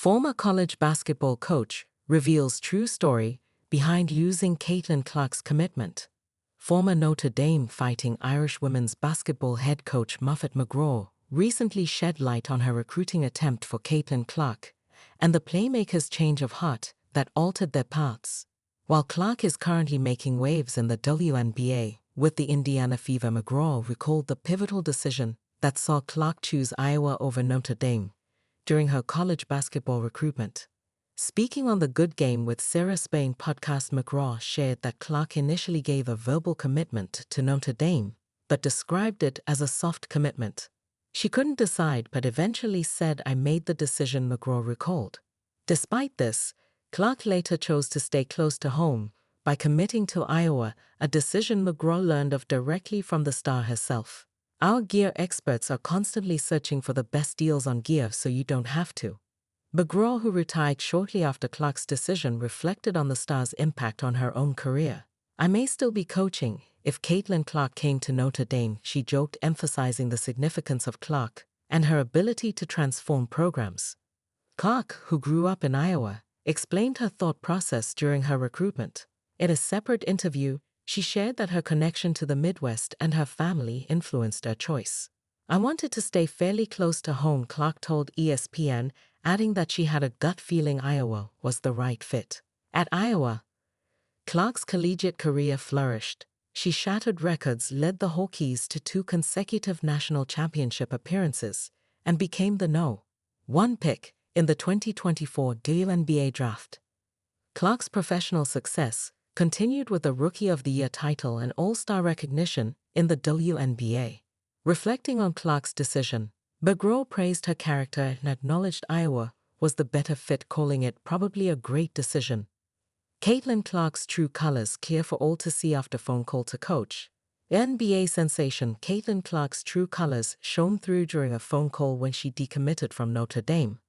Former college basketball coach reveals true story behind losing Caitlin Clark's commitment. Former Notre Dame Fighting Irish women's basketball head coach Muffet McGraw recently shed light on her recruiting attempt for Caitlin Clark and the playmaker's change of heart that altered their paths. While Clark is currently making waves in the WNBA with the Indiana Fever, McGraw recalled the pivotal decision that saw Clark choose Iowa over Notre Dame during her college basketball recruitment. Speaking on the Good Game with Sarah Spain podcast, McGraw shared that Clark initially gave a verbal commitment to Notre Dame, but described it as a soft commitment. She couldn't decide but eventually said, "I made the decision," McGraw recalled. Despite this, Clark later chose to stay close to home by committing to Iowa, a decision McGraw learned of directly from the star herself. "Our gear experts are constantly searching for the best deals on gear so you don't have to." McGraw, who retired shortly after Clark's decision, reflected on the star's impact on her own career. "I may still be coaching if Caitlin Clark came to Notre Dame," she joked, emphasizing the significance of Clark and her ability to transform programs. Clark, who grew up in Iowa, explained her thought process during her recruitment. In a separate interview, she shared that her connection to the Midwest and her family influenced her choice. "I wanted to stay fairly close to home," Clark told ESPN, adding that she had a gut feeling Iowa was the right fit. At Iowa, Clark's collegiate career flourished. She shattered records, led the Hokies to 2 consecutive national championship appearances, and became the No. 1 pick in the 2024 WNBA draft. Clark's professional success continued with a Rookie of the Year title and All-Star recognition in the WNBA. Reflecting on Clark's decision, McGraw praised her character and acknowledged Iowa was the better fit, calling it probably a great decision. Caitlin Clark's true colors clear for all to see after phone call to coach. NBA sensation Caitlin Clark's true colors shone through during a phone call when she decommitted from Notre Dame,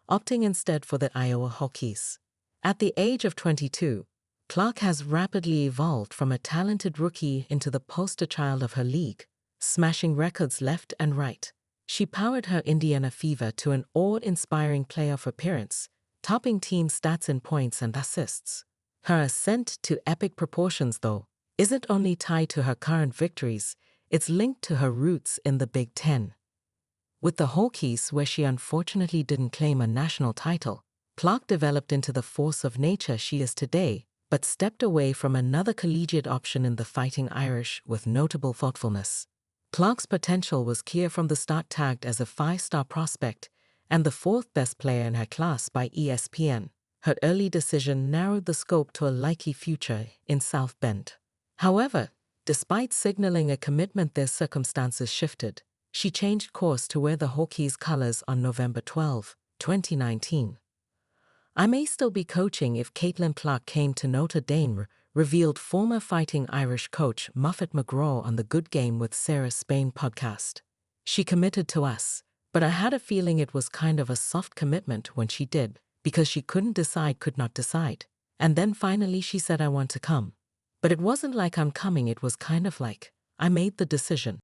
opting instead for the Iowa Hokies. At the age of 22, Clark has rapidly evolved from a talented rookie into the poster child of her league, smashing records left and right. She powered her Indiana Fever to an awe-inspiring playoff appearance, topping team stats in points and assists. Her ascent to epic proportions, though, isn't only tied to her current victories, it's linked to her roots in the Big Ten. With the Hokies, where she unfortunately didn't claim a national title, Clark developed into the force of nature she is today, but stepped away from another collegiate option in the Fighting Irish with notable thoughtfulness. Clark's potential was clear from the start, tagged as a 5-star prospect and the 4th best player in her class by ESPN. Her early decision narrowed the scope to a likely future in South Bend. However, despite signaling a commitment, their circumstances shifted. She changed course to wear the Hokies colors on November 12, 2019. "I may still be coaching if Caitlin Clark came to Notre Dame," revealed former Fighting Irish coach Muffet McGraw on the Good Game with Sarah Spain podcast. "She committed to us, but I had a feeling it was kind of a soft commitment when she did, because she could not decide. And then finally she said, 'I want to come.' But it wasn't like I'm coming, it was kind of like I made the decision."